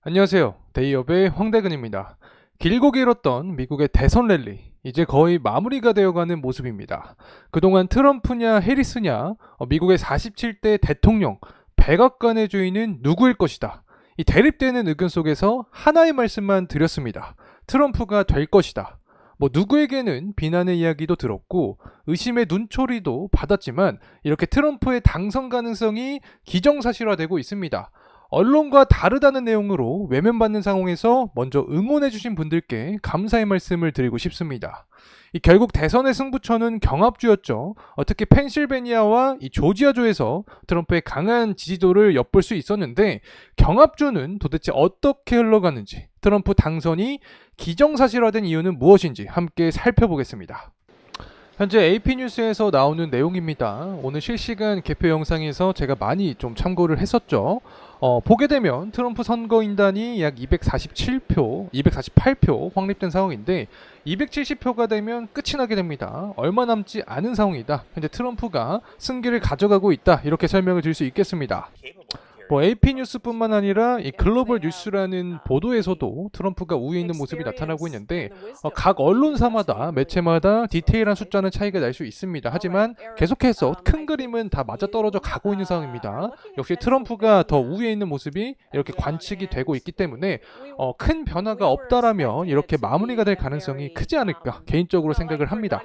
안녕하세요. 데이업의 황대근입니다. 길고 길었던 미국의 대선 랠리, 이제 거의 마무리가 되어가는 모습입니다. 그동안 트럼프냐 해리스냐, 미국의 47대 대통령, 백악관의 주인은 누구일 것이다. 이 대립되는 의견 속에서 하나의 말씀만 드렸습니다. 트럼프가 될 것이다. 누구에게는 비난의 이야기도 들었고 의심의 눈초리도 받았지만 이렇게 트럼프의 당선 가능성이 기정사실화되고 있습니다. 언론과 다르다는 내용으로 외면받는 상황에서 먼저 응원해주신 분들께 감사의 말씀을 드리고 싶습니다. 결국 대선의 승부처는 경합주였죠. 특히 펜실베니아와 이 조지아주에서 트럼프의 강한 지지도를 엿볼 수 있었는데 경합주는 도대체 어떻게 흘러가는지, 트럼프 당선이 기정사실화된 이유는 무엇인지 함께 살펴보겠습니다. 현재 AP뉴스에서 나오는 내용입니다. 오늘 실시간 개표 영상에서 제가 많이 좀 참고를 했었죠. 보게 되면 트럼프 선거인단이 약 247표, 248표 확립된 상황인데 270표가 되면 끝이 나게 됩니다. 얼마 남지 않은 상황이다. 현재 트럼프가 승기를 가져가고 있다. 이렇게 설명을 드릴 수 있겠습니다. AP뉴스뿐만 아니라 이 글로벌 뉴스라는 보도에서도 트럼프가 우위에 있는 모습이 나타나고 있는데 각 언론사마다 매체마다 디테일한 숫자는 차이가 날 수 있습니다. 하지만 계속해서 큰 그림은 다 맞아떨어져 가고 있는 상황입니다. 역시 트럼프가 더 우위에 있는 모습이 이렇게 관측이 되고 있기 때문에 큰 변화가 없다라면 이렇게 마무리가 될 가능성이 크지 않을까 개인적으로 생각을 합니다.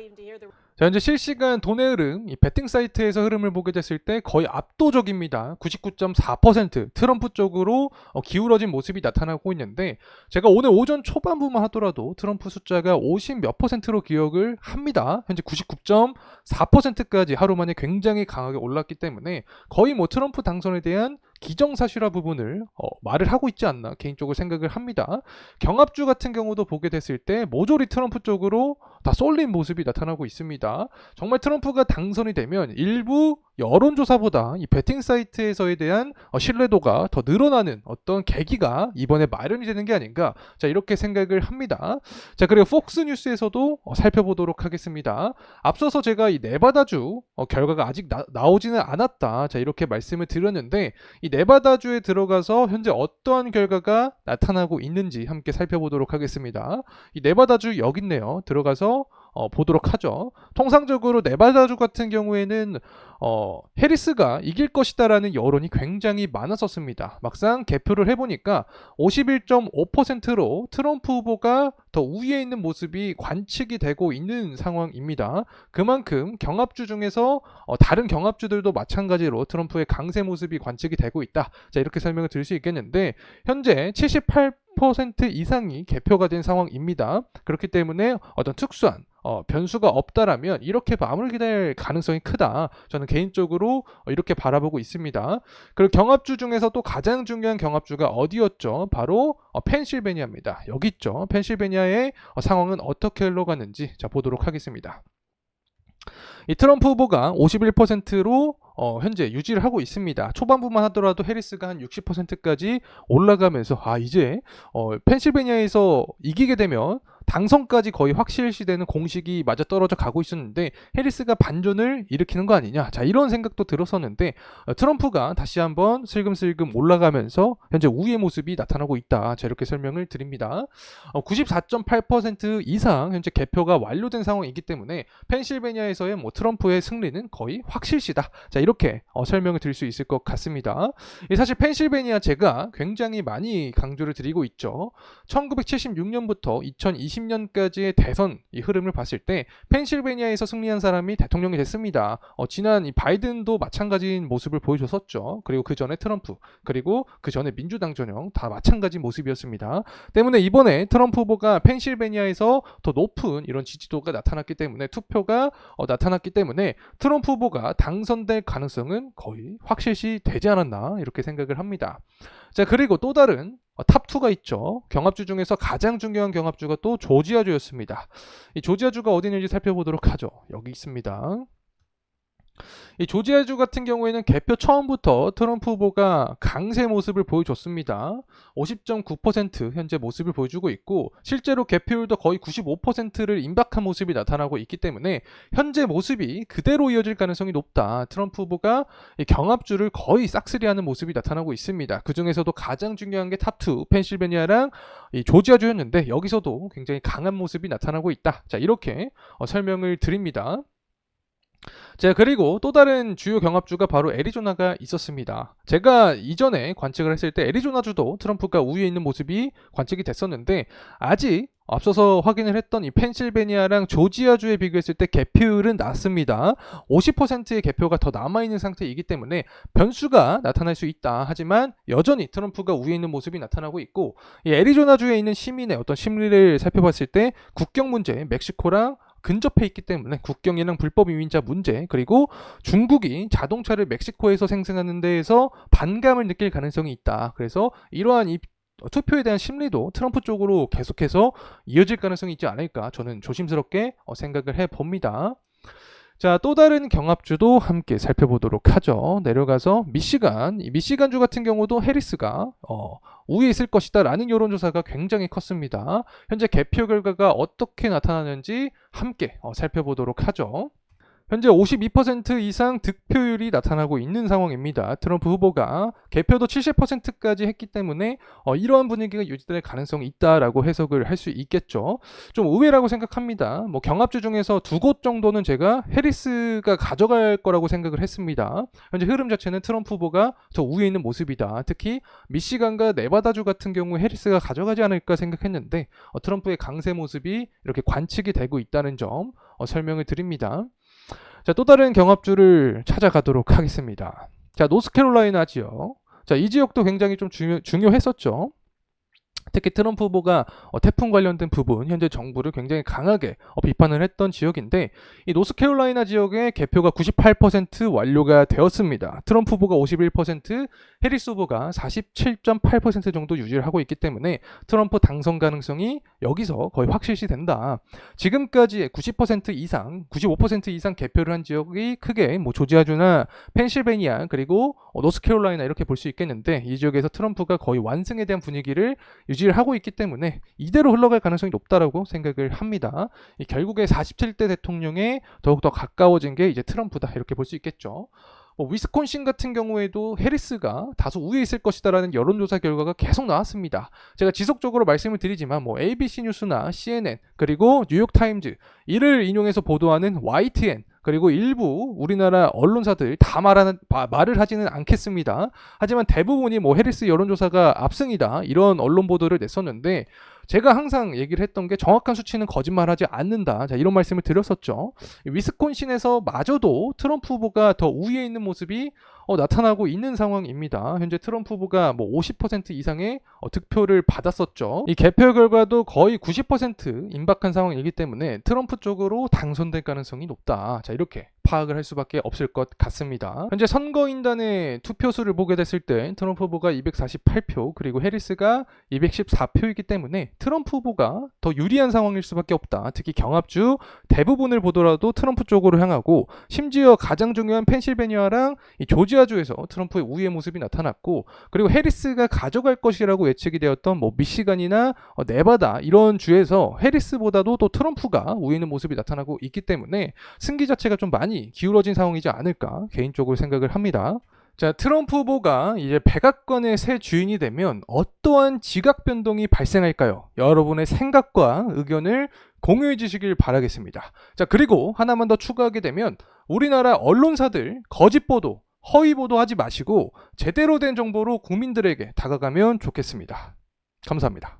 자, 현재 실시간 돈의 흐름, 이 베팅 사이트에서 흐름을 보게 됐을 때 거의 압도적입니다. 99.4% 트럼프 쪽으로 기울어진 모습이 나타나고 있는데 제가 오늘 오전 초반부만 하더라도 트럼프 숫자가 50 몇 %로 기억을 합니다. 현재 99.4%까지 하루 만에 굉장히 강하게 올랐기 때문에 거의 트럼프 당선에 대한 기정사실화 부분을 말을 하고 있지 않나 개인적으로 생각을 합니다. 경합주 같은 경우도 보게 됐을 때 모조리 트럼프 쪽으로 다 쏠린 모습이 나타나고 있습니다. 정말 트럼프가 당선이 되면 일부 여론조사보다 이 베팅 사이트에서에 대한 신뢰도가 더 늘어나는 어떤 계기가 이번에 마련이 되는 게 아닌가, 자, 이렇게 생각을 합니다. 자, 그리고 폭스뉴스에서도 살펴보도록 하겠습니다. 앞서서 제가 이 네바다주 결과가 아직 나오지는 않았다, 자, 이렇게 말씀을 드렸는데 이 네바다주에 들어가서 현재 어떠한 결과가 나타나고 있는지 함께 살펴보도록 하겠습니다. 이 네바다주 여기 있네요. 들어가서 보도록 하죠. 통상적으로 네바다주 같은 경우에는 해리스가 이길 것이다라는 여론이 굉장히 많았었습니다. 막상 개표를 해보니까 51.5%로 트럼프 후보가 더 우위에 있는 모습이 관측이 되고 있는 상황입니다. 그만큼 경합주 중에서 다른 경합주들도 마찬가지로 트럼프의 강세 모습이 관측이 되고 있다. 자, 이렇게 설명을 드릴 수 있겠는데 현재 78% 이상이 개표가 된 상황입니다. 그렇기 때문에 어떤 특수한 변수가 없다라면 이렇게 마무리될 가능성이 크다. 저는 개인적으로 이렇게 바라보고 있습니다. 그리고 경합주 중에서 또 가장 중요한 경합주가 어디였죠? 바로 펜실베니아입니다. 여기 있죠. 펜실베니아의 상황은 어떻게 흘러가는지 자, 보도록 하겠습니다. 이 트럼프 후보가 51%로 현재 유지를 하고 있습니다. 초반부만 하더라도 해리스가 한 60%까지 올라가면서 이제 펜실베니아에서 이기게 되면 당선까지 거의 확실시되는 공식이 맞아떨어져 가고 있었는데 해리스가 반전을 일으키는 거 아니냐, 자, 이런 생각도 들었었는데 트럼프가 다시 한번 슬금슬금 올라가면서 현재 우위의 모습이 나타나고 있다. 자, 이렇게 설명을 드립니다. 94.8% 이상 현재 개표가 완료된 상황이기 때문에 펜실베니아에서의 트럼프의 승리는 거의 확실시다. 자, 이렇게 설명을 드릴 수 있을 것 같습니다. 사실 펜실베니아 제가 굉장히 많이 강조를 드리고 있죠. 1976년부터 2020년까지의 대선 이 흐름을 봤을 때 펜실베니아에서 승리한 사람이 대통령이 됐습니다. 지난 이 바이든도 마찬가지인 모습을 보여줬었죠. 그리고 그 전에 트럼프, 그리고 그 전에 민주당 전형 다 마찬가지 모습이었습니다. 때문에 이번에 트럼프 후보가 펜실베니아에서 더 높은 이런 지지도가 나타났기 때문에 투표가 나타났기 때문에 트럼프 후보가 당선될 가능성은 거의 확실시 되지 않았나 이렇게 생각을 합니다. 자, 그리고 또 다른 탑2가 있죠. 경합주 중에서 가장 중요한 경합주가 또 조지아주였습니다. 이 조지아주가 어디 있는지 살펴보도록 하죠. 여기 있습니다. 이 조지아주 같은 경우에는 개표 처음부터 트럼프 후보가 강세 모습을 보여줬습니다. 50.9% 현재 모습을 보여주고 있고 실제로 개표율도 거의 95%를 임박한 모습이 나타나고 있기 때문에 현재 모습이 그대로 이어질 가능성이 높다. 트럼프 후보가 이 경합주를 거의 싹쓸이하는 모습이 나타나고 있습니다. 그 중에서도 가장 중요한 게 탑2 펜실베니아랑 이 조지아주였는데 여기서도 굉장히 강한 모습이 나타나고 있다. 자, 이렇게 설명을 드립니다. 자, 그리고 또 다른 주요 경합주가 바로 애리조나가 있었습니다. 제가 이전에 관측을 했을 때 애리조나주도 트럼프가 우위에 있는 모습이 관측이 됐었는데 아직 앞서서 확인을 했던 이 펜실베니아랑 조지아주에 비교했을 때 개표율은 낮습니다. 50%의 개표가 더 남아있는 상태이기 때문에 변수가 나타날 수 있다. 하지만 여전히 트럼프가 우위에 있는 모습이 나타나고 있고 이 애리조나주에 있는 시민의 어떤 심리를 살펴봤을 때 국경 문제, 멕시코랑 근접해 있기 때문에 국경이랑 불법 이민자 문제 그리고 중국이 자동차를 멕시코에서 생산하는 데에서 반감을 느낄 가능성이 있다. 그래서 이러한 투표에 대한 심리도 트럼프 쪽으로 계속해서 이어질 가능성이 있지 않을까 저는 조심스럽게 생각을 해봅니다. 자, 또 다른 경합주도 함께 살펴보도록 하죠. 내려가서 미시간, 이 미시간주 같은 경우도 해리스가 우위에 있을 것이다 라는 여론조사가 굉장히 컸습니다. 현재 개표 결과가 어떻게 나타나는지 함께 살펴보도록 하죠. 현재 52% 이상 득표율이 나타나고 있는 상황입니다. 트럼프 후보가 개표도 70%까지 했기 때문에 이러한 분위기가 유지될 가능성이 있다라고 해석을 할 수 있겠죠. 좀 의외라고 생각합니다. 뭐 경합주 중에서 두 곳 정도는 제가 해리스가 가져갈 거라고 생각을 했습니다. 현재 흐름 자체는 트럼프 후보가 더 우위에 있는 모습이다. 특히 미시간과 네바다주 같은 경우 해리스가 가져가지 않을까 생각했는데 트럼프의 강세 모습이 이렇게 관측이 되고 있다는 점 설명을 드립니다. 자, 또 다른 경합주를 찾아가도록 하겠습니다. 자, 노스캐롤라이나 지역. 자, 이 지역도 굉장히 좀 중요했었죠. 특히 트럼프 후보가 태풍 관련된 부분, 현재 정부를 굉장히 강하게 비판을 했던 지역인데 이 노스캐롤라이나 지역의 개표가 98% 완료가 되었습니다. 트럼프 후보가 51%, 해리스 후보가 47.8% 정도 유지를 하고 있기 때문에 트럼프 당선 가능성이 여기서 거의 확실시된다. 지금까지의 90% 이상, 95% 이상 개표를 한 지역이 크게 뭐 조지아주나 펜실베니아 그리고 노스캐롤라이나 이렇게 볼 수 있겠는데 이 지역에서 트럼프가 거의 완승에 대한 분위기를 유지를 하고 있기 때문에 이대로 흘러갈 가능성이 높다라고 생각을 합니다. 결국에 47대 대통령에 더욱더 가까워진 게 이제 트럼프다 이렇게 볼 수 있겠죠. 위스콘신 같은 경우에도 해리스가 다소 우위에 있을 것이다라는 여론조사 결과가 계속 나왔습니다. 제가 지속적으로 말씀을 드리지만 ABC 뉴스나 CNN 그리고 뉴욕타임즈 이를 인용해서 보도하는 YTN 그리고 일부 우리나라 언론사들 다 말을 하지는 않겠습니다. 하지만 대부분이 해리스 여론조사가 압승이다 이런 언론 보도를 냈었는데 제가 항상 얘기를 했던 게 정확한 수치는 거짓말하지 않는다. 자, 이런 말씀을 드렸었죠. 위스콘신에서 마저도 트럼프 후보가 더 우위에 있는 모습이 나타나고 있는 상황입니다. 현재 트럼프 후보가 50% 이상의 득표를 받았었죠. 이 개표 결과도 거의 90% 임박한 상황이기 때문에 트럼프 쪽으로 당선될 가능성이 높다. 자, 이렇게 파악을 할 수밖에 없을 것 같습니다. 현재 선거인단의 투표수를 보게 됐을 때 트럼프 후보가 248표 그리고 해리스가 214표이기 때문에 트럼프 후보가 더 유리한 상황일 수밖에 없다. 특히 경합주 대부분을 보더라도 트럼프 쪽으로 향하고 심지어 가장 중요한 펜실베니아랑 이 조지아주에서 트럼프의 우위의 모습이 나타났고 그리고 해리스가 가져갈 것이라고 예측이 되었던 미시간이나 네바다 이런 주에서 해리스보다도 또 트럼프가 우위에 있는 모습이 나타나고 있기 때문에 승기 자체가 좀 많이 기울어진 상황이지 않을까 개인적으로 생각을 합니다. 자, 트럼프 후보가 이제 백악관의 새 주인이 되면 어떠한 지각 변동이 발생할까요? 여러분의 생각과 의견을 공유해 주시길 바라겠습니다. 자, 그리고 하나만 더 추가하게 되면 우리나라 언론사들 거짓 보도, 허위 보도하지 마시고 제대로 된 정보로 국민들에게 다가가면 좋겠습니다. 감사합니다.